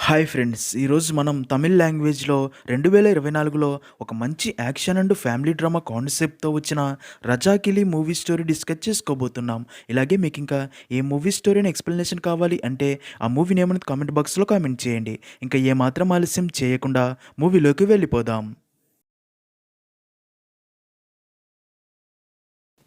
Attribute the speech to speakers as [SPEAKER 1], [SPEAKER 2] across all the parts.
[SPEAKER 1] Hi friends! ఈరోజు మనం తమిళ్ లాంగ్వేజ్‌లో 2024లో ఒక మంచి యాక్షన్ అండ్ ఫ్యామిలీ డ్రామా కాన్సెప్ట్‌తో వచ్చిన 'రజాకిలి' మూవీ స్టోరీ డిస్కస్ చేసుకోబోతున్నాం. ఇలాగే మీకింకా ఏ మూవీ స్టోరీ అని ఎక్స్‌ప్లనేషన్ కావాలి అంటే ఆ మూవీ నేమ్ అనేది కామెంట్ బాక్స్‌లో కామెంట్ చేయండి. ఇంకా ఏమాత్రం ఆలస్యం చేయకుండా మూవీలోకి వెళ్ళిపోదాం.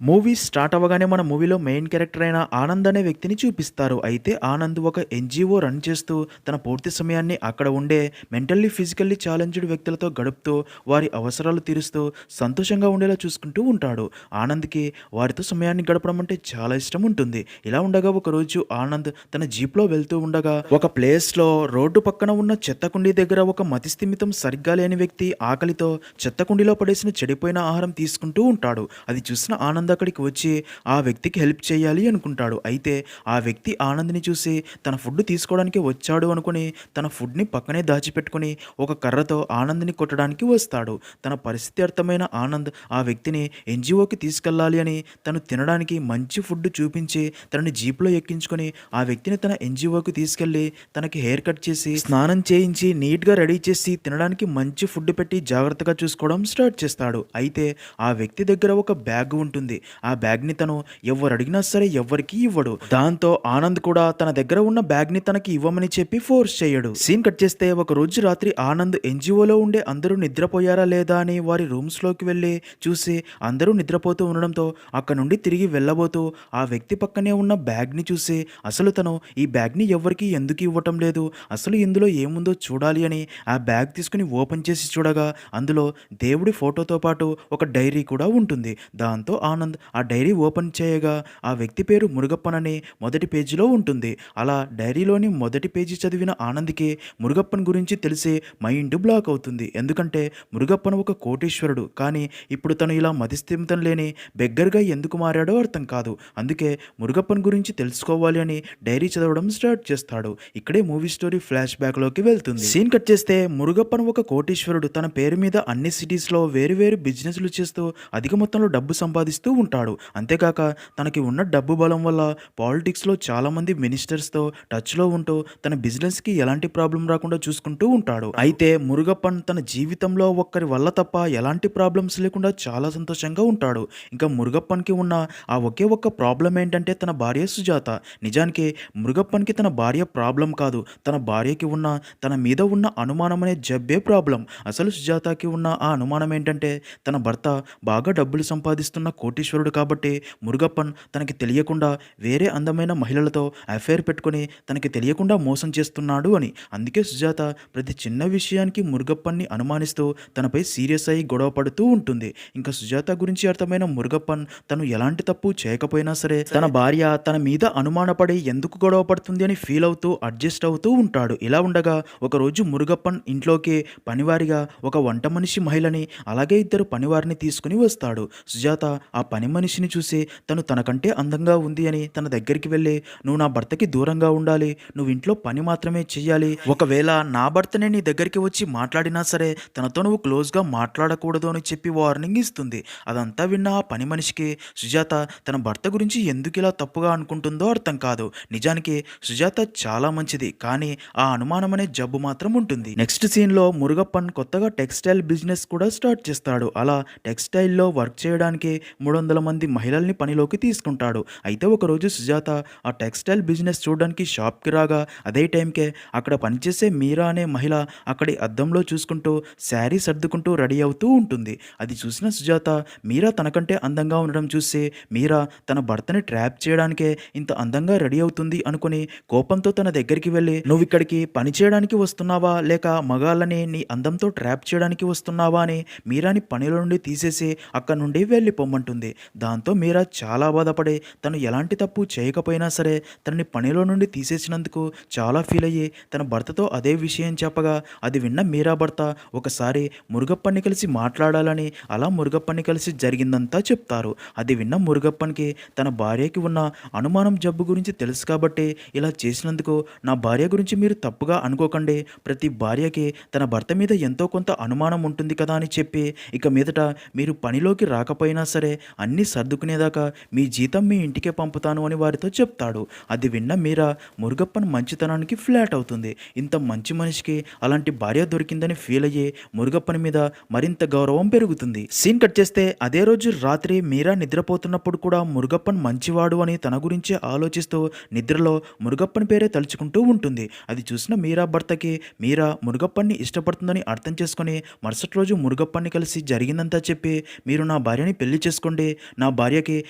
[SPEAKER 1] మూవీ స్టార్ట్ అవ్వగానే మన మూవీలో మెయిన్ క్యారెక్టర్ అయిన ఆనంద్ అనే వ్యక్తిని చూపిస్తారు. అయితే ఆనంద్ ఒక ఎన్‌జీఓ రన్ చేస్తూ తన పూర్తి సమయాన్ని అక్కడ ఉండే మెంటల్లీ, ఫిజికల్లీ ఛాలెంజ్డ్ వ్యక్తులతో గడుపుతూ వారి అవసరాలు తీరుస్తూ సంతోషంగా ఉండేలా చూసుకుంటూ ఉంటాడు. ఆనంద్‌కి వారితో సమయాన్ని గడపడం అంటే చాలా ఇష్టం ఉంటుంది. ఇలా ఉండగా ఒకరోజు ఆనంద్ తన జీప్‌లో వెళ్తూ ఉండగా ఒక ప్లేస్‌లో రోడ్డు పక్కన ఉన్న చెత్త కుండీ దగ్గర ఒక మతిస్థిమితం సరిగ్గా లేని వ్యక్తి ఆకలితో చెత్త కుండీలో పడేసిన చెడిపోయిన ఆహారం తీసుకుంటూ ఉంటాడు. అది చూసిన ఆనంద్ అక్కడికి వచ్చి ఆ వ్యక్తికి హెల్ప్ చేయాలి అనుకుంటాడు. అయితే ఆ వ్యక్తి ఆనంద్‌ని చూసి తన ఫుడ్ తీసుకోవడానికి వచ్చాడు అనుకుని తన ఫుడ్‌ని పక్కనే దాచిపెట్టుకొని ఒక కర్రతో ఆనంద్‌ని కొట్టడానికి వస్తాడు. తన పరిస్థితి అర్థమైన ఆనంద్ ఆ వ్యక్తిని ఎన్‌జీఓకి తీసుకెళ్ళాలి అని తను తినడానికి మంచి ఫుడ్ చూపించి తనని జీప్‌లో ఎక్కించుకొని ఆ వ్యక్తిని తన ఎన్‌జీఓకి తీసుకెళ్ళి తనకి హెయిర్ కట్ చేసి స్నానం చేయించి నీట్‌గా రెడీ చేసి తినడానికి మంచి ఫుడ్ పెట్టి జాగ్రత్తగా చూసుకోవడం స్టార్ట్ చేస్తాడు. అయితే ఆ వ్యక్తి దగ్గర ఒక బ్యాగ్ ఉంటుంది. ఆ బ్యాగ్‌ని తను ఎవ్వరు అడిగినా సరే ఎవ్వరికీ ఇవ్వడు. దాంతో ఆనంద్ కూడా తన దగ్గర ఉన్న బ్యాగ్‌ని తనకి ఇవ్వమని చెప్పి ఫోర్స్ చేయడు. సీన్ కట్ చేస్తే ఒక రోజు రాత్రి ఆనంద్ ఎన్‌జీఓలో ఉండే అందరూ నిద్రపోయారా లేదా అని వారి రూమ్స్‌లోకి వెళ్ళి చూసి అందరూ నిద్రపోతూ ఉండడంతో అక్కడి నుండి తిరిగి వెళ్ళబోతూ ఆ వ్యక్తి పక్కనే ఉన్న బ్యాగ్‌ని చూసి అసలు తను ఈ బ్యాగ్‌ని ఎవ్వరికీ ఎందుకు ఇవ్వటం లేదు, అసలు ఇందులో ఏముందో చూడాలి అని ఆ బ్యాగ్ తీసుకుని ఓపెన్ చేసి చూడగా అందులో దేవుడి ఫోటోతో పాటు ఒక డైరీ కూడా ఉంటుంది. దాంతో ఆనంద్ ఆ డైరీ ఓపెన్ చేయగా ఆ వ్యక్తి పేరు మురుగప్పన్ మొదటి పేజీలో ఉంటుంది. అలా డైరీలోని మొదటి పేజీ చదివిన ఆనంద్‌కి మురుగప్పన్ గురించి తెలిసి మైండ్ బ్లాక్ అవుతుంది. ఎందుకంటే మురుగప్పన్ ఒక కోటీశ్వరుడు. కానీ ఇప్పుడు తను ఇలా మతిస్థిమితం లేని బెగ్గర్‌గా ఎందుకు మారాడో అర్థం కాదు. అందుకే మురుగప్పన్ గురించి తెలుసుకోవాలి అని డైరీ చదవడం స్టార్ట్ చేస్తాడు. ఇక్కడే మూవీ స్టోరీ ఫ్లాష్ బ్యాక్‌లోకి వెళ్తుంది. సీన్ కట్ చేస్తే మురుగప్పన్ ఒక కోటీశ్వరుడు. తన పేరు మీద అన్ని సిటీస్‌లో వేరు వేరు బిజినెస్‌లు చేస్తూ అధిక మొత్తంలో డబ్బు సంపాదిస్తూ ఉంటాడు. అంతేకాక తనకి ఉన్న డబ్బు బలం వల్ల పాలిటిక్స్‌లో చాలామంది మినిస్టర్స్‌తో టచ్‌లో ఉంటూ తన బిజినెస్‌కి ఎలాంటి ప్రాబ్లం రాకుండా చూసుకుంటూ ఉంటాడు. అయితే మురుగప్పన్ తన జీవితంలో ఒక్కరి వల్ల తప్ప ఎలాంటి ప్రాబ్లమ్స్ లేకుండా చాలా సంతోషంగా ఉంటాడు. ఇంకా మురుగప్పన్‌కి ఉన్న ఆ ఒకే ఒక్క ప్రాబ్లం ఏంటంటే తన భార్య సుజాత. నిజానికి మురుగప్పన్‌కి తన భార్య ప్రాబ్లం కాదు. తన భార్యకి ఉన్న తన మీద ఉన్న అనుమానం అనే జబ్బే ప్రాబ్లం. అసలు సుజాతకి ఉన్న ఆ అనుమానం ఏంటంటే తన భర్త బాగా డబ్బులు సంపాదిస్తున్న కోటీశ్వరుడు కాబట్టి మురుగప్పన్ తనకి తెలియకుండా వేరే అందమైన మహిళలతో అఫైర్ పెట్టుకొని తనకి తెలియకుండా మోసం చేస్తున్నాడు అని. అందుకే సుజాత ప్రతి చిన్న విషయానికి మురుగప్పన్ని అనుమానిస్తూ తనపై సీరియస్ అయ్యి గొడవ పడుతూ ఉంటుంది. ఇంకా సుజాత గురించి అర్థమైన మురుగప్పన్ తను ఎలాంటి తప్పు చేయకపోయినా సరే తన భార్య తన మీద అనుమానపడి ఎందుకు గొడవ పడుతుంది అని ఫీల్ అవుతూ అడ్జస్ట్ అవుతూ ఉంటాడు. ఇలా ఉండగా ఒకరోజు మురుగప్పన్ ఇంట్లోకి పనివారిగా ఒక వంట మనిషి మహిళని అలాగే ఇద్దరు పనివారిని తీసుకుని వస్తాడు. సుజాత ఆ పని మనిషిని చూసి తను తనకంటే అందంగా ఉంది అని తన దగ్గరికి వెళ్ళి నువ్వు నా భర్తకి దూరంగా ఉండాలి, నువ్వు ఇంట్లో పని మాత్రమే చెయ్యాలి, ఒకవేళ నా భర్తనే నీ దగ్గరికి వచ్చి మాట్లాడినా సరే తనతో నువ్వు క్లోజ్గా మాట్లాడకూడదు అని చెప్పి వార్నింగ్ ఇస్తుంది. అదంతా విన్న ఆ పని మనిషికి సుజాత తన భర్త గురించి ఎందుకు ఇలా తప్పుగా అనుకుంటుందో అర్థం కాదు. నిజానికి సుజాత చాలా మంచిది, కానీ ఆ అనుమానం అనే జబ్బు మాత్రం ఉంటుంది. నెక్స్ట్ సీన్లో మురుగప్పన్ కొత్తగా టెక్స్టైల్ బిజినెస్ కూడా స్టార్ట్ చేస్తాడు. అలా టెక్స్టైల్లో వర్క్ చేయడానికి 300 మంది మహిళల్ని పనిలోకి తీసుకుంటాడు. అయితే ఒకరోజు సుజాత ఆ టెక్స్టైల్ బిజినెస్ చూడడానికి షాప్కి రాగా అదే టైంకే అక్కడ పనిచేసే మీరా అనే మహిళ అక్కడి అద్దంలో చూసుకుంటూ శారీ సర్దుకుంటూ రెడీ అవుతూ ఉంటుంది. అది చూసిన సుజాత మీరా తనకంటే అందంగా ఉండడం చూసి మీరా తన భర్తని ట్రాప్ చేయడానికే ఇంత అందంగా రెడీ అవుతుంది అనుకుని కోపంతో తన దగ్గరికి వెళ్ళి నువ్వు ఇక్కడికి పని చేయడానికి వస్తున్నావా లేక మగాళ్ళని నీ అందంతో ట్రాప్ చేయడానికి వస్తున్నావా అని మీరాని పనిలో నుండి తీసేసి అక్కడి నుండి వెళ్ళిపోమ్మంటుంది. దాంతో మీరా చాలా బాధపడి తను ఎలాంటి తప్పు చేయకపోయినా సరే తనని పనిలో నుండి తీసేసినందుకు చాలా ఫీల్ అయ్యి తన భర్తతో అదే విషయం చెప్పగా అది విన్న మీరా భర్త ఒకసారి మురుగప్పన్ని కలిసి మాట్లాడాలని అలా మురుగప్పన్ని కలిసి జరిగిందంతా చెప్తారు. అది విన్న మురుగప్పన్కి తన భార్యకి ఉన్న అనుమానం జబ్బు గురించి తెలుసు కాబట్టి ఇలా చేసినందుకు నా భార్య గురించి మీరు తప్పుగా అనుకోకండి, ప్రతి భార్యకి తన భర్త మీద ఎంతో కొంత అనుమానం ఉంటుంది కదా అని చెప్పి ఇక మీదట మీరు పనిలోకి రాకపోయినా సరే అన్నీ సర్దుకునేదాకా మీ జీతం మీ ఇంటికే పంపుతాను అని వారితో చెప్తాడు. అది విన్న మీరా మురుగప్పన్ మంచితనానికి ఫ్లాట్ అవుతుంది. ఇంత మంచి మనిషికి అలాంటి భార్య దొరికిందని ఫీల్ అయ్యి మురుగప్పన్ మీద మరింత గౌరవం పెరుగుతుంది. సీన్ కట్ చేస్తే అదే రోజు రాత్రి మీరా నిద్రపోతున్నప్పుడు కూడా మురుగప్పన్ మంచివాడు అని తన గురించే ఆలోచిస్తూ నిద్రలో మురుగప్పన్ పేరే తలుచుకుంటూ ఉంటుంది. అది చూసిన మీరా భర్తకి మీరా మురుగప్పన్ని ఇష్టపడుతుందని అర్థం చేసుకుని మరుసటి రోజు మురుగప్పన్ని కలిసి జరిగిందంతా చెప్పి, మీరు నా భార్యని పెళ్లి చేసుకోండి, నా భార్యకి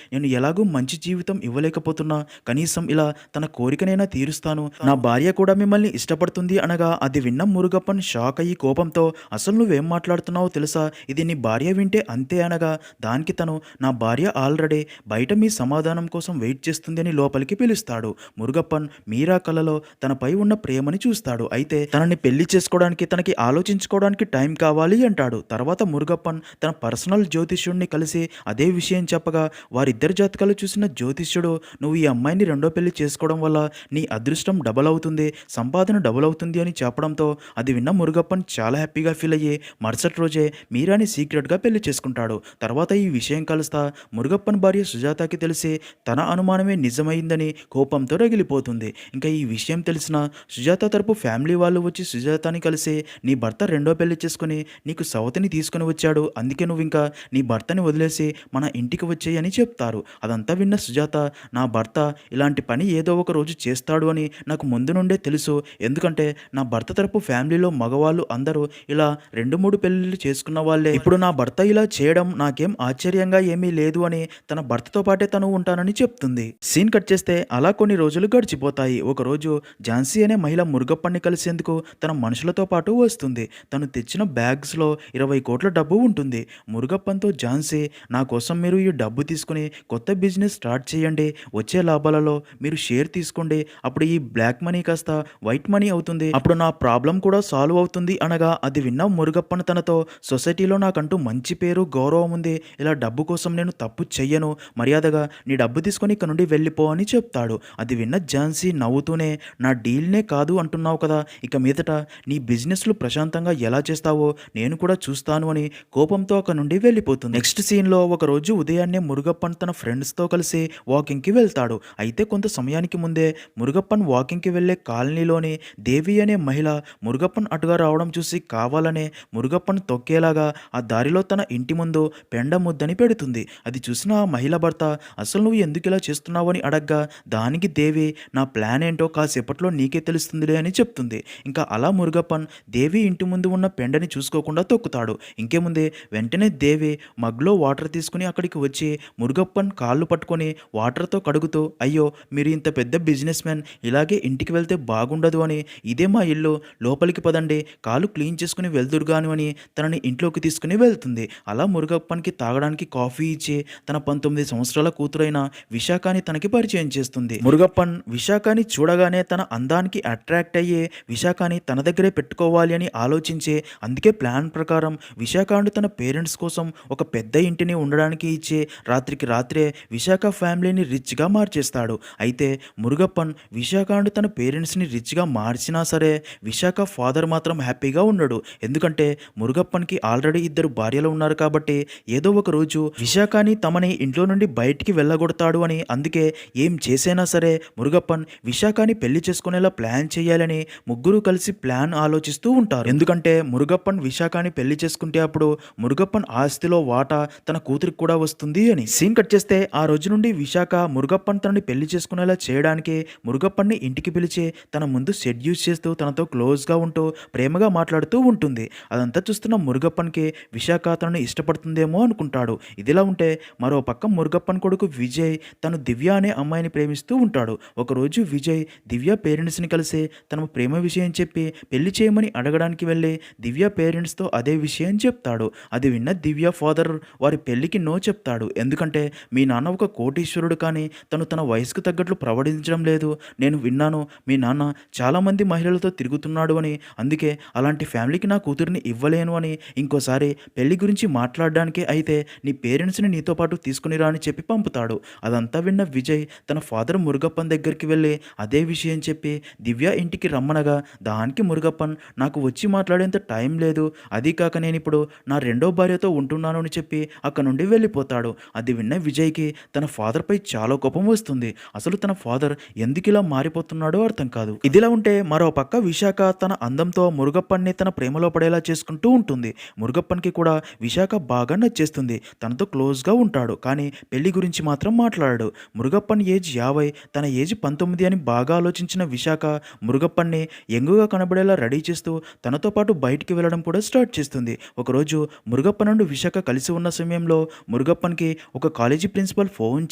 [SPEAKER 1] నేను ఎలాగూ మంచి జీవితం ఇవ్వలేకపోతున్నా, కనీసం ఇలా తన కోరికనైనా తీరుస్తాను, నా భార్య కూడా మిమ్మల్ని ఇష్టపడుతుంది అనగా అది విన్న మురుగప్పన్ షాక్ అయ్యి కోపంతో, అసలు నువ్వేం మాట్లాడుతున్నావో తెలుసా, ఇది నీ భార్య వింటే అంతే అనగా దానికి తను, నా భార్య ఆల్రెడీ బయట మీ సమాధానం కోసం వెయిట్ చేస్తుంది అని లోపలికి పిలుస్తాడు. మురుగప్పన్ మీరా కళ్ళలో తనపై ఉన్న ప్రేమని చూస్తాడు. అయితే తనని పెళ్లి చేసుకోవడానికి తనకి ఆలోచించుకోవడానికి టైం కావాలి అంటాడు. తర్వాత మురుగప్పన్ తన పర్సనల్ జ్యోతిష్యుడిని కలిసి అదే విషయం చెప్పగా వారిద్దరి జాతకాలు చూసిన జ్యోతిష్యుడు, నువ్వు ఈ అమ్మాయిని రెండో పెళ్లి చేసుకోవడం వల్ల నీ అదృష్టం డబల్ అవుతుంది, సంపాదన డబల్ అవుతుంది అని చెప్పడంతో అది విన్న మురుగప్పన్ చాలా హ్యాపీగా ఫీల్ అయ్యి మరుసటి రోజే మీరాని సీక్రెట్గా పెళ్లి చేసుకుంటాడు. తర్వాత ఈ విషయం కలుస్తా మురుగప్పన్ భార్య సుజాతకి తెలిసి తన అనుమానమే నిజమైందని కోపంతో రగిలిపోతుంది. ఇంకా ఈ విషయం తెలిసిన సుజాత తరపు ఫ్యామిలీ వాళ్ళు వచ్చి సుజాతని కలిసి, నీ భర్త రెండో పెళ్లి చేసుకుని నీకు సవతిని తీసుకుని వచ్చాడు, అందుకే నువ్వు ఇంకా నీ భర్తని వదిలేసి మన ఇంటికి వచ్చేయి అని చెప్తారు. అదంతా విన్న సుజాత, నా భర్త ఇలాంటి పని ఏదో ఒక రోజు చేస్తాడు అని నాకు ముందు నుండే తెలుసు, ఎందుకంటే నా భర్త తరపు ఫ్యామిలీలో మగవాళ్ళు అందరూ ఇలా 2-3 పెళ్లిళ్ళు చేసుకున్న వాళ్ళే, ఇప్పుడు నా భర్త ఇలా చేయడం నాకేం ఆశ్చర్యంగా ఏమీ లేదు అని తన భర్తతో పాటే తను ఉంటానని చెప్తుంది. సీన్ కట్ చేస్తే అలా కొన్ని రోజులు గడిచిపోతాయి. ఒకరోజు ఝాన్సీ అనే మహిళ మురుగప్పన్ని కలిసేందుకు తన మనుషులతో పాటు వస్తుంది. తను తెచ్చిన బ్యాగ్స్లో 20 కోట్ల డబ్బు ఉంటుంది. మురుగప్పన్తో ఝాన్సీ, నా కోసం మీరు ఈ డబ్బు తీసుకుని కొత్త బిజినెస్ స్టార్ట్ చేయండి, వచ్చే లాభాలలో మీరు షేర్ తీసుకోండి, అప్పుడు ఈ బ్లాక్ మనీ కాస్త వైట్ మనీ అవుతుంది, అప్పుడు నా ప్రాబ్లం కూడా సాల్వ్ అవుతుంది అనగా అది విన్న మురుగప్పన్ తనతో, సొసైటీలో నాకంటూ మంచి పేరు గౌరవం ఉంది, ఇలా డబ్బు కోసం నేను తప్పు చెయ్యను, మర్యాదగా నీ డబ్బు తీసుకొని ఇక్కడ నుండి వెళ్ళిపో అని చెప్తాడు. అది విన్న ఝాన్సీ నవ్వుతూనే, నా డీల్నే కాదు అంటున్నావు కదా, ఇక మీదట నీ బిజినెస్లు ప్రశాంతంగా ఎలా చేస్తావో నేను కూడా చూస్తాను అని కోపంతో అక్కడ నుండి వెళ్ళిపోతుంది. నెక్స్ట్ సీన్లో ఒకరోజు ఉదయాన్నే మురుగప్పన్ తన ఫ్రెండ్స్తో కలిసి వాకింగ్కి వెళ్తాడు. అయితే కొంత సమయానికి ముందే మురుగప్పన్ వాకింగ్కి వెళ్లే కాలనీలోని దేవి అనే మహిళ మురుగప్పన్ అటుగా రావడం చూసి కావాలనే మురుగప్పన్ తొక్కేలాగా ఆ దారిలో తన ఇంటి ముందు పెండ ముద్దని పెడుతుంది. అది చూసిన ఆ మహిళ భర్త, అసలు నువ్వు ఎందుకు ఇలా చేస్తున్నావు అని అడగ్గా దానికి దేవి, నా ప్లాన్ ఏంటో కాసేపట్లో నీకే తెలుస్తుందిలే అని చెప్తుంది. ఇంకా అలా మురుగప్పన్ దేవి ఇంటి ముందు ఉన్న పెండని చూసుకోకుండా తొక్కుతాడు. ఇంకేముందే వెంటనే దేవి మగ్లో వాటర్ తీసుకుని అక్కడికి వచ్చి మురుగప్పన్ కాళ్ళు పట్టుకొని వాటర్తో కడుగుతూ, అయ్యో మీరు ఇంత పెద్ద బిజినెస్ మ్యాన్, ఇలాగే ఇంటికి వెళ్తే బాగుండదు అని, ఇదే మా ఇల్లు, లోపలికి పదండి, కాళ్ళు క్లీన్ చేసుకుని వెళ్దురుగాను అని తనని ఇంట్లోకి తీసుకుని వెళ్తుంది. అలా మురుగప్పన్కి తాగడానికి కాఫీ ఇచ్చి తన 19 సంవత్సరాల కూతురైన విశాఖని తనకి పరిచయం చేస్తుంది. మురుగప్పన్ విశాఖని చూడగానే తన అందానికి అట్రాక్ట్ అయ్యే విశాఖని తన దగ్గరే పెట్టుకోవాలి అని ఆలోచించే, అందుకే ప్లాన్ ప్రకారం విశాఖను తన పేరెంట్స్ కోసం ఒక పెద్ద ఇంటిని ఉండడానికి ఇచ్చి రాత్రికి రాత్రే విశాఖ ఫ్యామిలీని రిచ్గా మార్చేస్తాడు. అయితే మురుగప్పన్ విశాఖను తన పేరెంట్స్ని రిచ్గా మార్చినా సరే విశాఖ ఫాదర్ మాత్రం హ్యాపీగా ఉండడు. ఎందుకంటే మురుగప్పన్కి ఆల్రెడీ 2 భార్యలు ఉన్నారు కాబట్టి ఏదో ఒక రోజు విశాఖని తమని ఇంట్లో నుండి బయటికి వెళ్ళగొడతాడు అని, అందుకే ఏం చేసైనా సరే మురుగప్పన్ విశాఖని పెళ్లి చేసుకునేలా ప్లాన్ చేయాలని ముగ్గురు కలిసి ప్లాన్ ఆలోచిస్తూ ఉంటారు. ఎందుకంటే మురుగప్పన్ విశాఖని పెళ్లి చేసుకుంటే అప్పుడు మురుగప్పన్ ఆస్తిలో వాటా తన కూతురికి కూడా వస్తుంది అని. సీన్ కట్ చేస్తే ఆ రోజు నుండి విశాఖ మురుగప్పన్ తనని పెళ్లి చేసుకునేలా చేయడానికి మురుగప్పన్ని ఇంటికి పిలిచి తన ముందు షెడ్యూస్ చేస్తూ తనతో క్లోజ్గా ఉంటూ ప్రేమగా మాట్లాడుతూ ఉంటుంది. అదంతా చూస్తున్న మురుగప్పన్కి విశాఖ తనని ఇష్టపడుతుందేమో అనుకుంటాడు. ఇదిలా ఉంటే మరో పక్క మురుగప్పన్ కొడుకు విజయ్ తను దివ్య అనే అమ్మాయిని ప్రేమిస్తూ ఉంటాడు. ఒకరోజు విజయ్ దివ్య పేరెంట్స్ని కలిసి తన ప్రేమ విషయం చెప్పి పెళ్లి చేయమని అడగడానికి వెళ్ళి దివ్య పేరెంట్స్తో అదే విషయం చెప్తాడు. అది విన్న దివ్య ఫాదర్ వారి పెళ్లికి నో చెప్తాడు. ఎందుకంటే మీ నాన్న ఒక కోటీశ్వరుడు, కానీ తన వయసుకు తగ్గట్లు ప్రవర్తించడం లేదు, నేను విన్నాను మీ నాన్న చాలామంది మహిళలతో తిరుగుతున్నాడు అని, అందుకే అలాంటి ఫ్యామిలీకి నా కూతురిని ఇవ్వలేను అని, ఇంకోసారి పెళ్లి గురించి మాట్లాడడానికే అయితే నీ పేరెంట్స్ని నీతో పాటు తీసుకునిరా అని చెప్పి పంపుతాడు. అదంతా విన్న విజయ్ తన ఫాదర్ మురుగప్పన్ దగ్గరికి వెళ్ళి అదే విషయం చెప్పి దివ్య ఇంటికి రమ్మనగా దానికి మురుగప్పన్, నాకు వచ్చి మాట్లాడేంత టైం లేదు, అదీ కాక నేను ఇప్పుడు నా రెండో భార్యతో ఉంటున్నాను అని చెప్పి అక్కడ నుండి వెళ్ళిపోతాడు. వెళ్ళిపోతాడు. అది విన్న విజయ్‌కి తన ఫాదర్‌పై చాలా కోపం వస్తుంది. అసలు తన ఫాదర్ ఎందుకిలా మారిపోతున్నాడో అర్థం కాదు. ఇదిలా ఉంటే మరో పక్క విశాఖ తన అందంతో మురుగప్పన్ని తన ప్రేమలో పడేలా చేసుకుంటూ ఉంటుంది. మురుగప్పన్‌కి కూడా విశాఖ బాగా నచ్చేస్తుంది. తనతో క్లోజ్‌గా ఉంటాడు. కానీ పెళ్లి గురించి మాత్రం మాట్లాడడు. మురుగప్పన్ ఏజ్ 50, తన ఏజ్ 19 అని బాగా ఆలోచించిన విశాఖ మురుగప్పన్ని యంగ్‌గా కనబడేలా రెడీ చేస్తూ తనతో పాటు బయటికి వెళ్ళడం కూడా స్టార్ట్ చేస్తుంది. ఒకరోజు మురుగప్పన్ అండ్ విశాఖ కలిసి ఉన్న సమయంలో మురుగప్పన్‌కి ఒక కాలేజీ ప్రిన్సిపల్ ఫోన్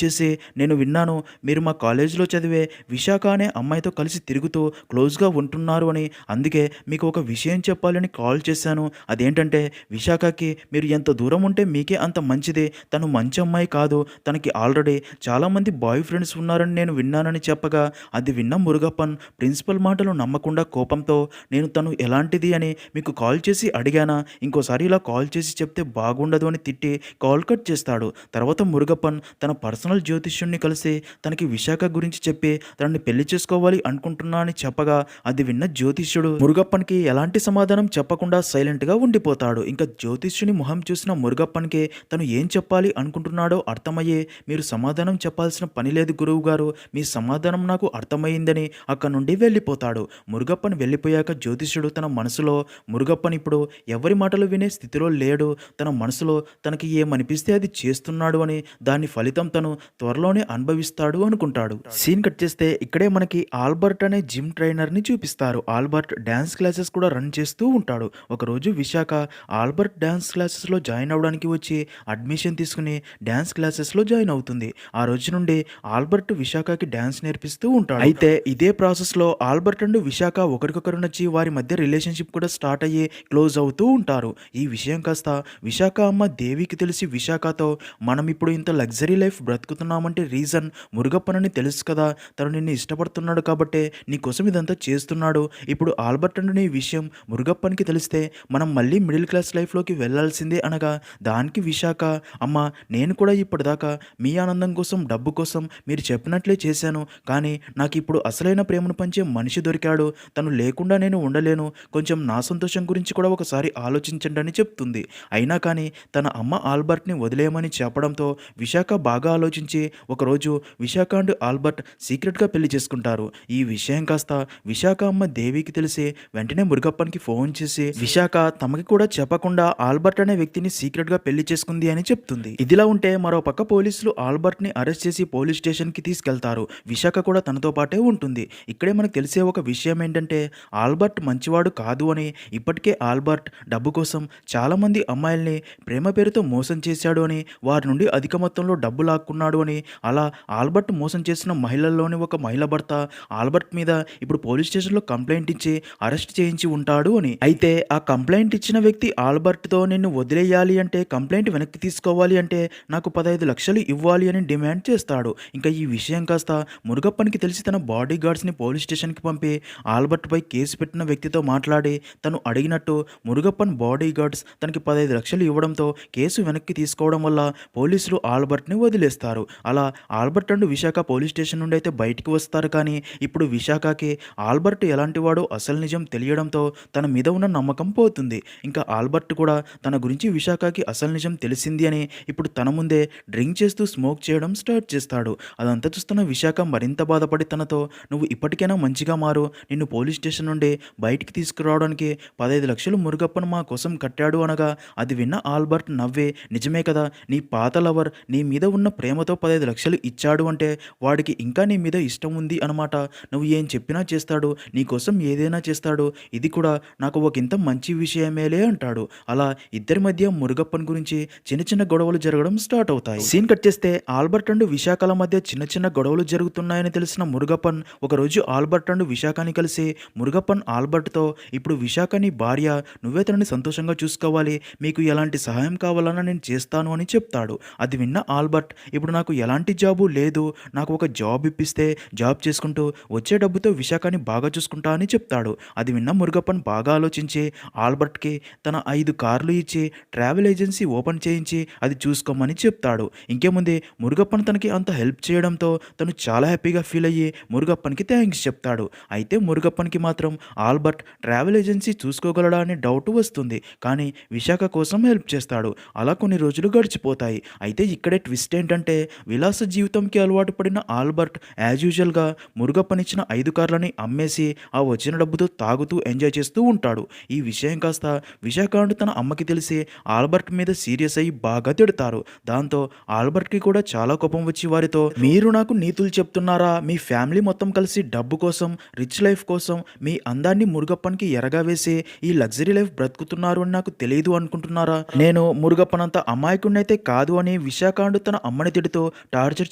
[SPEAKER 1] చేసి, "నేను విన్నాను మీరు మా కాలేజీలో చదివే విశాఖ అనే అమ్మాయితో కలిసి తిరుగుతూ క్లోజ్‌గా ఉంటున్నారు అని. అందుకే మీకు ఒక విషయం చెప్పాలని కాల్ చేశాను. అదేంటంటే విశాఖకి మీరు ఎంత దూరం ఉంటే మీకే అంత మంచిది. తను మంచి అమ్మాయి కాదు. తనకి ఆల్రెడీ చాలామంది బాయ్ ఫ్రెండ్స్ ఉన్నారని నేను విన్నానని" చెప్పగా అది విన్న మురుగప్పన్ ప్రిన్సిపల్ మాటలు నమ్మకుండా కోపంతో, "నేను తను ఎలాంటిది అని మీకు కాల్ చేసి అడిగానా? ఇంకోసారి ఇలా కాల్ చేసి చెప్తే బాగుండదు" అని తిట్టి కాల్ కట్ చేస్తాడు. తర్వాత మురుగప్పన్ తన పర్సనల్ జ్యోతిష్యుడిని కలిసి తనకి విశాఖ గురించి చెప్పి తనని పెళ్లి చేసుకోవాలి అనుకుంటున్నా అని చెప్పగా అది విన్న జ్యోతిష్యుడు మురుగప్పన్కి ఎలాంటి సమాధానం చెప్పకుండా సైలెంట్గా ఉండిపోతాడు. ఇంకా జ్యోతిష్యుని మొహం చూసిన మురుగప్పన్కి తను ఏం చెప్పాలి అనుకుంటున్నాడో అర్థమయ్యే, "మీరు సమాధానం చెప్పాల్సిన పని లేదు గురువు గారు, మీ సమాధానం నాకు అర్థమైందని" అక్కడి నుండి వెళ్ళిపోతాడు. మురుగప్పన్ వెళ్ళిపోయాక జ్యోతిష్యుడు తన మనసులో మురుగప్పన్ ఇప్పుడు ఎవరి మాటలు వినే స్థితిలో లేడు. తన మనసులో తనకి ఏమనిపిస్తే అది చేస్తున్నాడు అని, దాని ఫలితం తను త్వరలోనే అనుభవిస్తాడు అనుకుంటాడు. సీన్ కట్ చేస్తే ఇక్కడే మనకి ఆల్బర్ట్ అనే జిమ్ ట్రైనర్ని చూపిస్తారు. ఆల్బర్ట్ డ్యాన్స్ క్లాసెస్ కూడా రన్ చేస్తూ ఉంటాడు. ఒకరోజు విశాఖ ఆల్బర్ట్ డ్యాన్స్ క్లాసెస్లో జాయిన్ అవ్వడానికి వచ్చి అడ్మిషన్ తీసుకుని డ్యాన్స్ క్లాసెస్లో జాయిన్ అవుతుంది. ఆ రోజు నుండి ఆల్బర్ట్ విశాఖకి డ్యాన్స్ నేర్పిస్తూ ఉంటాడు. అయితే ఇదే ప్రాసెస్లో ఆల్బర్ట్ అండ్ విశాఖ ఒకరికొకరు నచ్చి వారి మధ్య రిలేషన్షిప్ కూడా స్టార్ట్ అయ్యి క్లోజ్ అవుతూ ఉంటారు. ఈ విషయం కాస్త విశాఖ అమ్మ దేవికి తెలిసి విశాఖతో, "మనం ఇప్పుడు ఇంత లగ్జరీ లైఫ్ బ్రతుకుతున్నామంటే రీజన్ మురుగప్పనని తెలుసు కదా, తను నిన్ను ఇష్టపడుతున్నాడు కాబట్టే నీకోసం ఇదంతా చేస్తున్నాడు. ఇప్పుడు ఆల్బర్ట్ అండ్ నీ విషయం మురుగప్పన్కి తెలిస్తే మనం మళ్ళీ మిడిల్ క్లాస్ లైఫ్లోకి వెళ్లాల్సిందే" అనగా దానికి విశాఖ, "అమ్మ, నేను కూడా ఇప్పటిదాకా మీ ఆనందం కోసం, డబ్బు కోసం మీరు చెప్పినట్లే చేశాను. కానీ నాకు ఇప్పుడు అసలైన ప్రేమను పంచే మనిషి దొరికాడు. తను లేకుండా నేను ఉండలేను. కొంచెం నా సంతోషం గురించి కూడా ఒకసారి ఆలోచించండి" అని చెప్తుంది. అయినా కానీ తన అమ్మ ఆల్బర్ట్ని వదిలేయమని చెప్పడంతో విశాఖ బాగా ఆలోచించి ఒకరోజు విశాఖ అండ్ ఆల్బర్ట్ సీక్రెట్గా పెళ్లి చేసుకుంటారు. ఈ విషయం కాస్త విశాఖ అమ్మ దేవికి తెలిసి వెంటనే మురుగప్పన్కి ఫోన్ చేసి విశాఖ తమకి కూడా చెప్పకుండా ఆల్బర్ట్ అనే వ్యక్తిని సీక్రెట్గా పెళ్లి చేసుకుంది అని చెప్తుంది. ఇదిలా ఉంటే మరో పక్క పోలీసులు ఆల్బర్ట్ని అరెస్ట్ చేసి పోలీస్ స్టేషన్కి తీసుకెళ్తారు. విశాఖ కూడా తనతో పాటే ఉంటుంది. ఇక్కడే మనకు తెలిసే ఒక విషయం ఏంటంటే ఆల్బర్ట్ మంచివాడు కాదు అని, ఇప్పటికే ఆల్బర్ట్ డబ్బు కోసం చాలామంది అమ్మాయిల్ని ప్రేమ పేరుతో మోసం చేశాడు అని, వారి నుండి అధిక మొత్తంలో డబ్బు లాక్కున్నాడు అని, అలా ఆల్బర్ట్ మోసం చేసిన మహిళల్లోని ఒక మహిళ భర్త ఆల్బర్ట్ మీద ఇప్పుడు పోలీస్ స్టేషన్లో కంప్లైంట్ ఇచ్చి అరెస్ట్ చేయించి ఉంటాడు అని. అయితే ఆ కంప్లైంట్ ఇచ్చిన వ్యక్తి ఆల్బర్ట్తో, "నిన్ను వదిలేయాలి అంటే, కంప్లైంట్ వెనక్కి తీసుకోవాలి అంటే నాకు 15 లక్షలు ఇవ్వాలి" అని డిమాండ్ చేస్తాడు. ఇంకా ఈ విషయం కాస్త మురుగప్పన్కి తెలిసి తన బాడీ గార్డ్స్ని పోలీస్ స్టేషన్కి పంపి ఆల్బర్ట్పై కేసు పెట్టిన వ్యక్తితో మాట్లాడి తను అడిగినట్టు మురుగప్పన్ బాడీ గార్డ్స్ తనకి 15 లక్షలు ఇవ్వడంతో కేసు వెనక్కి తీసుకోవడం వల్ల పోలీసులు ఆల్బర్ట్ని వదిలేస్తారు. అలా Albert and Visakha police station నుండి అయితే బయటికి వస్తారు. కానీ ఇప్పుడు విశాఖకి ఆల్బర్ట్ ఎలాంటి వాడో అసలు నిజం తెలియడంతో తన మీద ఉన్న నమ్మకం పోతుంది. ఇంకా ఆల్బర్ట్ కూడా తన గురించి విశాఖకి అసలు నిజం తెలిసింది అని ఇప్పుడు తన ముందే డ్రింక్ చేస్తూ స్మోక్ చేయడం స్టార్ట్ చేస్తాడు. అదంతా చూస్తున్న విశాఖ మరింత బాధపడి తనతో, "నువ్వు ఇప్పటికైనా మంచిగా మారు. నిన్ను పోలీస్ స్టేషన్ నుండి బయటికి తీసుకురావడానికి 15 లక్షలు మురుగప్పన్ మా కోసం కట్టాడు" అనగా అది విన్న ఆల్బర్ట్ నవ్వే, "నిజమే కదా, నీ పాత లవర్ నీ మీద ఉన్న ప్రేమతో 15 లక్షలు ఇచ్చాడు అంటే వాడికి ఇంకా నీ మీద ఇష్టం ఉంది అనమాట. నువ్వు ఏం చెప్పినా చేస్తాడు, నీకోసం ఏదైనా చేస్తాడు. ఇది కూడా నాకు ఒకంత మంచి విషయమేలే" అంటాడు. అలా ఇద్దరి మధ్య మురుగప్పన్ గురించి చిన్న చిన్న గొడవలు జరగడం స్టార్ట్ అవుతాయి. సీన్ కట్ చేస్తే ఆల్బర్ట్ అండ్ విశాఖల మధ్య చిన్న చిన్న గొడవలు జరుగుతున్నాయని తెలిసిన మురుగప్పన్ ఒకరోజు ఆల్బర్ట్ అండ్ విశాఖని కలిసి మురుగప్పన్ ఆల్బర్ట్తో, "ఇప్పుడు విశాఖ నీ భార్య, నువ్వే తనని సంతోషంగా చూసుకోవాలి. మీకు ఎలాంటి సహాయం కావాలన్నా నేను చేస్తాను" అని చెప్తాడు. అది విన్న ఆల్బర్ట్, "ఇప్పుడు నాకు ఎలాంటి జాబు లేదు. నాకు ఒక జాబ్ ఇప్పిస్తే జాబ్ చేసుకుంటూ వచ్చే డబ్బుతో విశాఖని బాగా చూసుకుంటా" అని చెప్తాడు. అది విన్న మురుగప్పన్ బాగా ఆలోచించి ఆల్బర్ట్కి తన 5 కార్లు ఇచ్చి ట్రావెల్ ఏజెన్సీ ఓపెన్ చేయించి అది చూసుకోమని చెప్తాడు. ఇంకేముంది, మురుగప్పన్ తనకి అంత హెల్ప్ చేయడంతో తను చాలా హ్యాపీగా ఫీల్ అయ్యి మురుగప్పన్కి థ్యాంక్స్ చెప్తాడు. అయితే మురుగప్పన్కి మాత్రం ఆల్బర్ట్ ట్రావెల్ ఏజెన్సీ చూసుకోగలడా అనే డౌట్ వస్తుంది. కానీ విశాఖ కోసం హెల్ప్ చేస్తాడు. అలా కొన్ని రోజులు గడిచిపోతాయి. గడిచిపోతాయి. అయితే ఇక్కడే ట్విస్ట్ ఏంటంటే విలాస జీవితంకి అలవాటు పడిన ఆల్బర్ట్ యాజ్ యూజువల్‌గా మురుగప్పనిచ్చిన 5 కార్లని అమ్మేసి ఆ వచ్చిన డబ్బుతో తాగుతూ ఎంజాయ్ చేస్తూ ఉంటాడు. ఈ విషయం కాస్త విశాఖ తన అమ్మకి తెలిసి ఆల్బర్ట్ మీద సీరియస్ అయ్యి బాగా తిడతారు. దాంతో ఆల్బర్ట్‌కి కూడా చాలా కోపం వచ్చి వారితో, "మీరు నాకు నీతులు చెప్తున్నారా? మీ ఫ్యామిలీ మొత్తం కలిసి డబ్బు కోసం, రిచ్ లైఫ్ కోసం మీ అందాన్ని మురుగప్పన్‌కి ఎరగా వేసి ఈ లగ్జరీ లైఫ్ బ్రతుకుతున్నారు అని నాకు తెలీదు అనుకుంటున్నారా? నేను మురుగప్పనంత అమాయకుడినైతే కాదు" అని విశాఖ తన అమ్మని తిడుతూ టార్చర్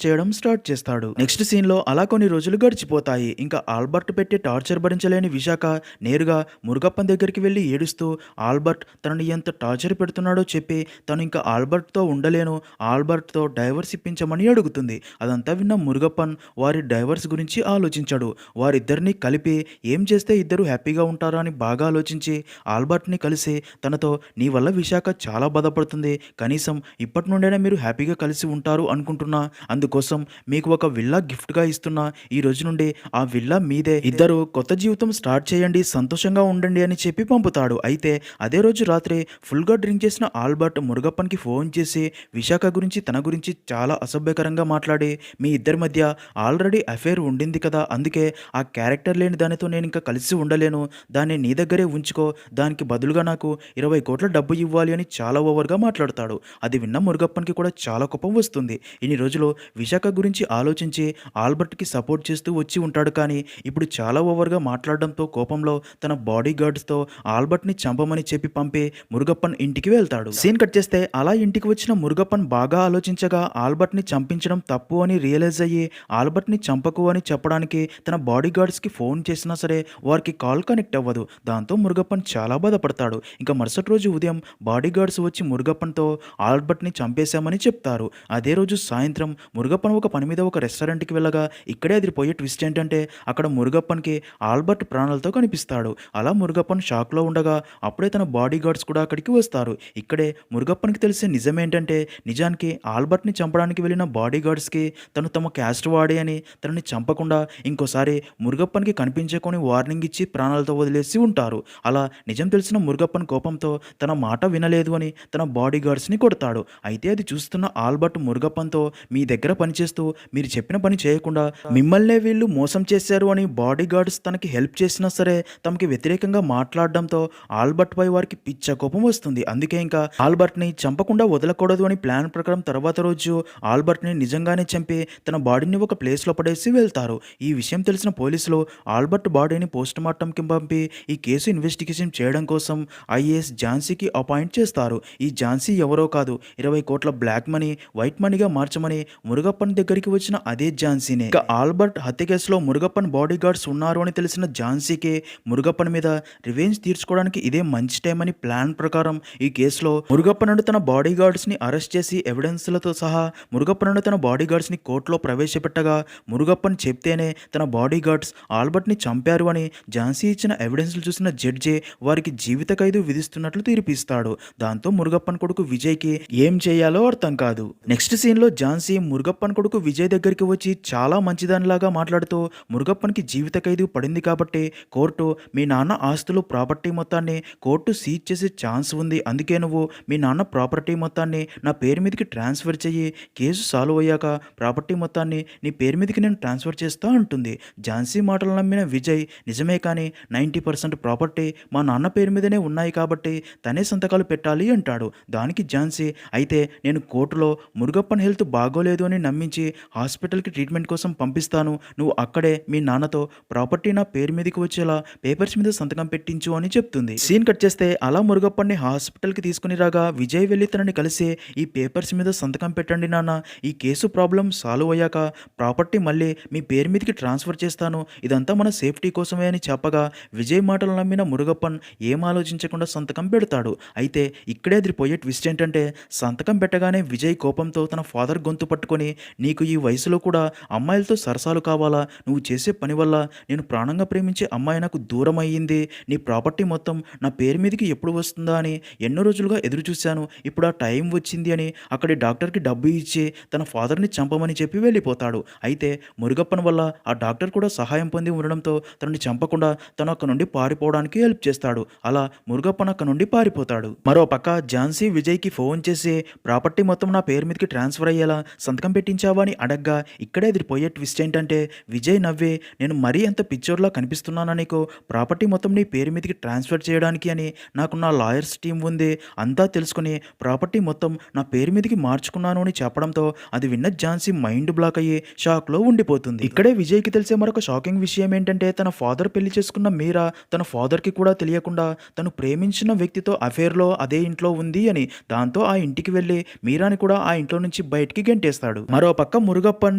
[SPEAKER 1] చేయడం స్టార్ట్ చేస్తాడు. నెక్స్ట్ సీన్‌లో అలా కొన్ని రోజులు గడిచిపోతాయి. ఇంకా ఆల్బర్ట్ పెట్టే టార్చర్ భరించలేని విశాఖ నేరుగా మురుగప్పన్ దగ్గరికి వెళ్లి ఏడుస్తూ ఆల్బర్ట్ తనని ఎంత టార్చర్ పెడుతున్నాడో చెప్పి తను ఇంకా ఆల్బర్ట్‌తో ఉండలేను, ఆల్బర్ట్‌తో డైవర్స్ ఇప్పించమని అడుగుతుంది. అదంతా విన్న మురుగప్పన్ వారి డైవర్స్ గురించి ఆలోచించాడు. వారిద్దరిని కలిపి ఏం చేస్తే ఇద్దరు హ్యాపీగా ఉంటారా అని బాగా ఆలోచించి ఆల్బర్ట్‌ని కలిసి తనతో, "నీ వల్ల విశాఖ చాలా బాధపడుతుంది. కనీసం ఇప్పటి నుండైనా మీరు హ్యాపీగా కలిసి ఉంటారు అనుకుంటున్నా. అందుకోసం మీకు ఒక విల్లా గిఫ్ట్‌గా ఇస్తున్నా. ఈ రోజు నుండి ఆ విల్లా మీదే. ఇద్దరు కొత్త జీవితం స్టార్ట్ చేయండి, సంతోషంగా ఉండండి" అని చెప్పి పంపుతాడు. అయితే అదే రోజు రాత్రి ఫుల్‌గా డ్రింక్ చేసిన ఆల్బర్ట్ మురుగప్పన్‌కి ఫోన్ చేసి విశాఖ గురించి తన గురించి చాలా అసభ్యకరంగా మాట్లాడి, "మీ ఇద్దరి మధ్య ఆల్రెడీ అఫైర్ ఉండింది కదా, అందుకే ఆ క్యారెక్టర్ లేని దానితో నేను ఇంకా కలిసి ఉండలేను. దాన్ని నీ దగ్గరే ఉంచుకో. దానికి బదులుగా నాకు 20 కోట్ల డబ్బు ఇవ్వాలి" అని చాలా ఓవర్‌గా మాట్లాడతాడు. అది విన్న మురుగప్పన్‌కి కూడా చాలా కోపం వస్తుంది. ఇన్ని రోజులు విశాఖ గురించి ఆలోచించి ఆల్బర్ట్‌కి సపోర్ట్ చేస్తూ వచ్చి ఉంటాడు. కానీ ఇప్పుడు చాలా ఓవర్‌గా మాట్లాడడంతో కోపంలో తన బాడీ గార్డ్స్‌తో ఆల్బర్ట్‌ని చంపమని చెప్పి పంపి మురుగప్పన్ ఇంటికి వెళ్తాడు. సీన్ కట్ చేస్తే అలా ఇంటికి వచ్చిన మురుగప్పన్ బాగా ఆలోచించగా ఆల్బర్ట్‌ని చంపించడం తప్పు అని రియలైజ్ అయ్యి ఆల్బర్ట్‌ని చంపకు అని చెప్పడానికి తన బాడీ గార్డ్స్‌కి ఫోన్ చేసినా సరే వారికి కాల్ కనెక్ట్ అవ్వదు. దాంతో మురుగప్పన్ చాలా బాధపడతాడు. ఇంకా మరుసటి రోజు ఉదయం బాడీ గార్డ్స్ వచ్చి మురుగప్పన్‌తో ఆల్బర్ట్‌ని చంపేశామని చెప్తారు. అదే రోజు సాయంత్రం మురుగప్పన్ ఒక పని మీద ఒక రెస్టారెంట్‌కి వెళ్ళగా ఇక్కడే అదిరిపోయే ట్విస్ట్ ఏంటంటే అక్కడ మురుగప్పన్‌కి ఆల్బర్ట్ ప్రాణాలతో కనిపిస్తాడు. అలా మురుగప్పన్ షాక్‌లో ఉండగా అప్పుడే తన బాడీ గార్డ్స్ కూడా అక్కడికి వస్తారు. ఇక్కడే మురుగప్పన్‌కి తెలిసే నిజమేంటంటే నిజానికి ఆల్బర్ట్‌ని చంపడానికి వెళ్ళిన బాడీ గార్డ్స్‌కి తను తమ క్యాస్ట్ వాడే అని తనని చంపకుండా ఇంకోసారి మురుగప్పన్‌కి కనిపించకొని వార్నింగ్ ఇచ్చి ప్రాణాలతో వదిలేసి ఉంటారు. అలా నిజం తెలిసిన మురుగప్పన్ కోపంతో తన మాట వినలేదు అని తన బాడీ గార్డ్స్‌ని కొడతాడు. అయితే అది చూస్తున్న ఆల్బర్ట్ మురుగప్పన్‌తో, "మీ దగ్గర పనిచేస్తూ మీరు చెప్పిన పని చేయకుండా మిమ్మల్నే వీళ్ళు మోసం చేశారు" అని బాడీ గార్డ్స్ తనకి హెల్ప్ చేసినా సరే తమకి వ్యతిరేకంగా మాట్లాడడంతో ఆల్బర్ట్ పై వారికి పిచ్చ కోపం వస్తుంది. అందుకే ఇంకా ఆల్బర్ట్‌ని చంపకుండా వదలకూడదు అని ప్లాన్ ప్రకారం తర్వాత రోజు ఆల్బర్ట్‌ని నిజంగానే చంపి తన బాడీని ఒక ప్లేస్‌లో పడేసి వెళ్తారు. ఈ విషయం తెలిసిన పోలీసులు ఆల్బర్ట్ బాడీని పోస్ట్‌మార్టంకి పంపి ఈ కేసు ఇన్వెస్టిగేషన్ చేయడం కోసం ఐఏఎస్ ఝాన్సీకి అపాయింట్ చేస్తారు. ఈ ఝాన్సీ ఎవరో కాదు, 20 కోట్ల బ్లాక్ మనీ వైట్ మనీగా మార్చమని మురుగప్పన్ దగ్గరికి వచ్చిన అదే ఝాన్సీనే. ఇక ఆల్బర్ట్ హత్య కేసులో మురుగప్పన్ బాడీ గార్డ్స్ ఉన్నారు అని తెలిసిన ఝాన్సీకి మురుగప్పన్ మీద రివెంజ్ తీర్చుకోవడానికి ఇదే మంచి టైం అని ప్లాన్ ప్రకారం ఈ కేసులో మురుగప్పన్ తన బాడీ గార్డ్స్‌ని అరెస్ట్ చేసి ఎవిడెన్స్‌లతో సహా మురుగప్పన్ తన బాడీ గార్డ్స్‌ని కోర్టులో ప్రవేశపెట్టగా మురుగప్పన్ చెప్తేనే తన బాడీ గార్డ్స్ ఆల్బర్ట్‌ని చంపారు అని ఝాన్సీ ఇచ్చిన ఎవిడెన్స్‌లు చూసిన జడ్జి వారికి జీవిత ఖైదు విధిస్తున్నట్లు తీర్పిస్తాడు. దాంతో మురుగప్పన్ కొడుకు విజయ్‌కి ఏం చేయాలో అర్థం కాదు. నెక్స్ట్ సీన్‌లో ఝాన్సీ మురుగప్పన్ కొడుకు విజయ్ దగ్గరికి వచ్చి చాలా మంచిదానిలాగా మాట్లాడుతూ, "మురుగప్పన్‌కి జీవిత ఖైదు పడింది కాబట్టి కోర్టు మీ నాన్న ఆస్తులు ప్రాపర్టీ మొత్తాన్ని కోర్టు సీజ్ చేసే ఛాన్స్ ఉంది. అందుకే నువ్వు మీ నాన్న ప్రాపర్టీ మొత్తాన్ని నా పేరు మీదకి ట్రాన్స్ఫర్ చెయ్యి. కేసు సాల్వ్ అయ్యాక ప్రాపర్టీ మొత్తాన్ని నీ పేరు మీదకి నేను ట్రాన్స్ఫర్ చేస్తా" అంటుంది. ఝాన్సీ మాటలు నమ్మిన విజయ్, "నిజమే కానీ 90% ప్రాపర్టీ మా నాన్న పేరు మీదనే ఉన్నాయి కాబట్టి తనే సంతకాలు పెట్టాలి" అంటాడు. దానికి ఝాన్సీ, "అయితే నేను కోర్టులో మురుగప్పన్ హెల్త్ బాగోలేదు అని నమ్మించి హాస్పిటల్‌కి ట్రీట్మెంట్ కోసం పంపిస్తాను. నువ్వు అక్కడే మీ నాన్నతో ప్రాపర్టీ నా పేరు మీదకి వచ్చేలా పేపర్స్ మీద సంతకం పెట్టించు" అని చెప్తుంది. సీన్ కట్ చేస్తే అలా మురుగప్పన్ని హాస్పిటల్‌కి తీసుకుని రాగా విజయ్ వెళ్ళి తనని కలిసి, "ఈ పేపర్స్ మీద సంతకం పెట్టండి నాన్న. ఈ కేసు ప్రాబ్లం సాల్వ్ అయ్యాక ప్రాపర్టీ మళ్ళీ మీ పేరు మీదకి ట్రాన్స్ఫర్ చేస్తాను. ఇదంతా మన సేఫ్టీ కోసమే" అని చెప్పగా విజయ్ మాటలు నమ్మిన మురుగప్పన్ ఏం ఆలోచించకుండా సంతకం పెడతాడు. అయితే ఇక్కడే అదిరిపోయే ట్విస్ట్ ఏంటంటే సంతకం పెట్టగానే విజయ్ కోపంతో తన ఫాదర్ గొంతు పట్టుకొని, "నీకు ఈ వయసులో కూడా అమ్మాయిలతో సరసాలు కావాలా? నువ్వు చేసే పని వల్ల నేను ప్రాణంగా ప్రేమించే అమ్మాయి నాకు దూరం అయ్యింది. నీ ప్రాపర్టీ మొత్తం నా పేరు మీదకి ఎప్పుడు వస్తుందా అని ఎన్నో రోజులుగా ఎదురు చూశాను. ఇప్పుడు ఆ టైం వచ్చింది" అని అక్కడి డాక్టర్కి డబ్బు ఇచ్చి తన ఫాదర్ని చంపమని చెప్పి వెళ్ళిపోతాడు. అయితే మురుగప్పన్ వల్ల ఆ డాక్టర్ కూడా సహాయం పొంది ఉండడంతో తనని చంపకుండా తను అక్కడ నుండి పారిపోవడానికి హెల్ప్ చేస్తాడు. అలా మురుగప్పన్ అక్కడ నుండి పారిపోతాడు. మరో పక్క ఝాన్సీ విజయ్కి ఫోన్ చేసి ప్రాపర్టీ మొత్తం నా పేరు మీదకి ట్రాన్స్ఫర్ అయ్యేలా సంతకం పెట్టించావా అని అడగ్గా ఇక్కడే అది పోయే ట్విస్ట్ ఏంటంటే విజయ్ నవ్వే నేను మరీ అంత పిచ్చోర్లా కనిపిస్తున్నానా నీకు ప్రాపర్టీ మొత్తం నీ పేరు మీదకి ట్రాన్స్ఫర్ చేయడానికి అని నాకు నా లాయర్స్ టీం ఉంది అంతా తెలుసుకుని ప్రాపర్టీ మొత్తం నా పేరు మీదకి మార్చుకున్నాను అని చెప్పడంతో అది విన్న ఝాన్సీ మైండ్ బ్లాక్ అయ్యి షాక్లో ఉండిపోతుంది. ఇక్కడే విజయ్కి తెలిసే మరొక షాకింగ్ విషయం ఏంటంటే తన ఫాదర్ పెళ్లి చేసుకున్న మీరా తన ఫాదర్కి కూడా తెలియకుండా తను ప్రేమించిన వ్యక్తితో అఫేర్లో అదే ఇంట్లో ఉంది అని దాంతో ఆ ఇంటికి వెళ్ళి మీరాని కూడా ఆ ఇంట్లో నుంచి బయటికి గెంటేస్తాడు. మరో పక్క మురుగప్పన్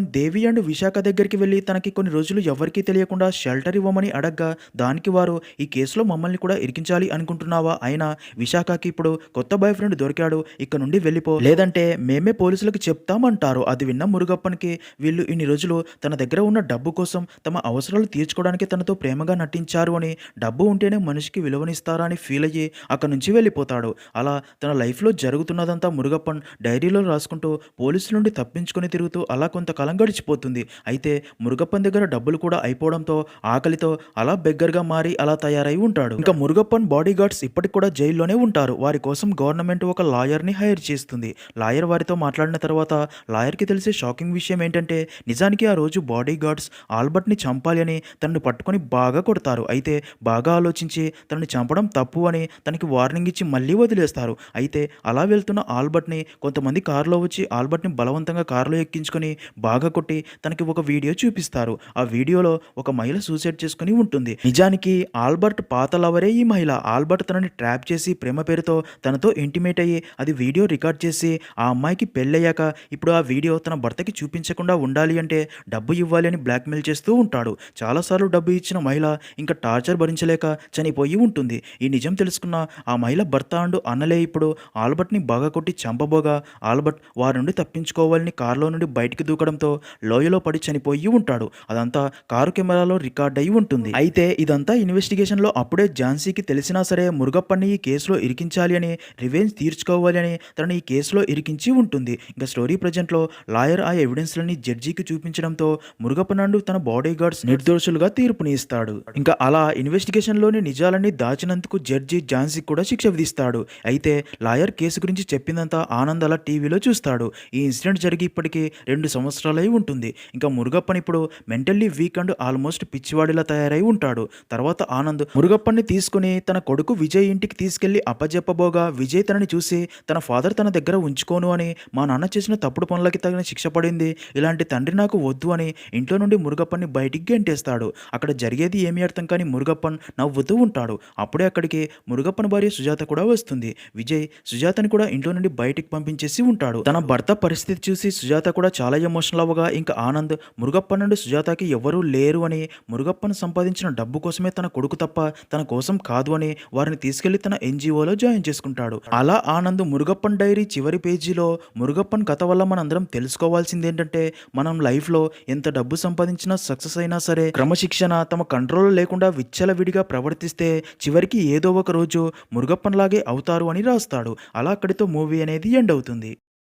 [SPEAKER 1] దేవి అండ్ విశాఖ దగ్గరికి వెళ్ళి తనకి కొన్ని రోజులు ఎవరికీ తెలియకుండా షెల్టర్ ఇవ్వమని అడగ్గా దానికి వారు ఈ కేసులో మమ్మల్ని కూడా ఇరికించాలి అనుకుంటున్నావా అయినా విశాఖకి ఇప్పుడు కొత్త బాయ్ ఫ్రెండ్ దొరికాడు ఇక్కడ నుండి వెళ్ళిపో లేదంటే మేమే పోలీసులకు చెప్తామంటారు. అది విన్న మురుగప్పన్కి వీళ్ళు ఇన్ని రోజులు తన దగ్గర ఉన్న డబ్బు కోసం తమ అవసరాలు తీర్చుకోవడానికి తనతో ప్రేమగా నటించారు అని డబ్బు ఉంటేనే మనిషికి విలువనిస్తారా అని ఫీల్ అయ్యి అక్కడి నుంచి వెళ్ళిపోతాడు. అలా తన లైఫ్లో జరుగుతున్నదంతా మురుగప్పన్ డైరీలో రాసుకుంటూ పోలీసుల నుండి తప్పించుకొని తిరుగుతూ అలా కొంతకాలం గడిచిపోతుంది. అయితే మురుగప్పన్ దగ్గర డబ్బులు కూడా అయిపోవడంతో ఆకలితో అలా బెగ్గర్గా మారి అలా తయారై ఉంటాడు. ఇంకా మురుగప్పన్ బాడీ గార్డ్స్ ఇప్పటికి కూడా జైల్లోనే ఉంటారు. వారి కోసం గవర్నమెంట్ ఒక లాయర్ని హైర్ చేస్తుంది. లాయర్ వారితో మాట్లాడిన తర్వాత లాయర్కి తెలిసే షాకింగ్ విషయం ఏంటంటే నిజానికి ఆ రోజు బాడీ గార్డ్స్ ఆల్బర్ట్ని చంపాలి అని తనని పట్టుకొని బాగా కొడతారు. అయితే బాగా ఆలోచించి తనని చంపడం తప్పు అని తనకి వార్నింగ్ ఇచ్చి మళ్ళీ వదిలేస్తారు. అయితే అలా వెళ్తున్న ఆల్బర్ట్ని కొంతమంది కారులో వచ్చి ఆల్బర్ట్ని బలవంతంగా కారులో ఎక్కించుకొని బాగా కొట్టి తనకి ఒక వీడియో చూపిస్తారు. ఆ వీడియోలో ఒక మహిళ సూసైడ్ చేసుకుని ఉంటుంది. నిజానికి ఆల్బర్ట్ పాత లవరే ఈ మహిళ. ఆల్బర్ట్ తనని ట్రాప్ చేసి ప్రేమ పేరుతో తనతో ఇంటిమేట్ అయ్యి అది వీడియో రికార్డ్ చేసి ఆ అమ్మాయికి పెళ్ళయ్యాక ఇప్పుడు ఆ వీడియో తన భర్తకి చూపించకుండా ఉండాలి అంటే డబ్బు ఇవ్వాలి అని బ్లాక్మెయిల్ చేస్తూ ఉంటాడు. చాలాసార్లు డబ్బు ఇచ్చిన మహిళ ఇంకా టార్చర్ భరించలేక చనిపోయి ఉంటుంది. ఈ నిజం తెలుసుకున్న ఆ మహిళ భర్త అండు అన్నలే ఇప్పుడు ఆల్బర్ట్ని బాగా కొట్టి చంపబోగా ఆల్బర్ట్ వారి నుండి తప్పించుకోవాలని కారులో నుండి బయటికి దూకడంతో లోయలో పడి చనిపోయి ఉంటాడు. అదంతా కారు కెమెరాలో రికార్డ్ అయి ఉంటుంది. అయితే ఇదంతా ఇన్వెస్టిగేషన్లో అప్పుడే ఝాన్సీకి తెలిసినా సరే మురుగప్పన్ని ఈ కేసులో ఇరికించాలి అని రివెంజ్ తీర్చుకోవాలి అని తనని ఈ కేసులో ఇరికించి ఉంటుంది. ఇంకా స్టోరీ ప్రజెంట్లో లాయర్ ఆ ఎవిడెన్స్లని జడ్జికి చూపించడంతో మురుగప్పనండు తన బాడీ గార్డ్స్ నిర్దోషులుగా తీర్పుని ఇస్తాడు. ఇంకా అలా ఇన్వెస్టిగేషన్లోని నిజాలన్నీ దాచినందుకు జడ్జి ఝాన్సీ కూడా శిక్ష విధిస్తాడు. అయితే లాయర్ కేసు గురించి చెప్పిందంతా ఆనంద్ అలా టీవీలో చూస్తాడు. ఈ ఇన్సిడెంట్ జరిగి ఇప్పటికీ 2 సంవత్సరాలై ఉంటుంది. ఇంకా మురుగప్పన్ ఇప్పుడు మెంటల్లీ వీక్ అండ్ ఆల్మోస్ట్ పిచ్చివాడిలా తయారై ఉంటాడు. తర్వాత ఆనంద్ మురుగప్పన్ని తీసుకుని తన కొడుకు విజయ్ ఇంటికి తీసుకెళ్లి అప్పజెప్పబోగా విజయ్ తనని చూసి తన ఫాదర్ తన దగ్గర ఉంచుకోను అని మా నాన్న చేసిన తప్పుడు పనులకి తగిన శిక్ష పడింది ఇలాంటి తండ్రి నాకు వద్దు అని ఇంట్లో నుండి మురుగప్పన్ని బయటికి గెంటేస్తాడు. అక్కడ జరిగేది ఏమీ అర్థం కాని మురుగప్పన్ నవ్వుతూ ఉంటాడు. అప్పుడే అక్కడికి మురుగప్పన్ భార్య సుజాత కూడా వస్తుంది. విజయ్ సుజాతని కూడా ఇంట్లో నుండి బయటికి పంపించేసి ఉంటాడు. తన భర్త పరిస్థితి చూసి సుజాత కూడా చాలా ఎమోషనల్ అవ్వగా ఇంకా ఆనంద్ మురుగప్పన్ నుండి సుజాతకి ఎవరూ లేరు అని మురుగప్పన్ సంపాదించిన డబ్బు కోసమే తన కొడుకు తప్ప తన కోసం కాదు అని వారిని తీసుకెళ్లి తన ఎన్జిఓలో జాయిన్ చేసుకుంటాడు. అలా ఆనంద్ మురుగప్పన్ డైరీ చివరి పేజీలో మురుగప్పన్ కథ వల్ల మనందరం తెలుసుకోవాల్సింది ఏంటంటే మనం లైఫ్లో ఎంత డబ్బు సంపాదించినా సక్సెస్ అయినా సరే క్రమశిక్షణ తమ కంట్రోల్ లేకుండా విచ్చలవిడిగా ప్రవర్తిస్తే చివరికి ఏదో ఒక రోజు మురుగప్పన్ లాగే అవుతారు అని రాస్తాడు. అలా అక్కడితో మూవీ అనేది ఎండ్ అవుతుంది.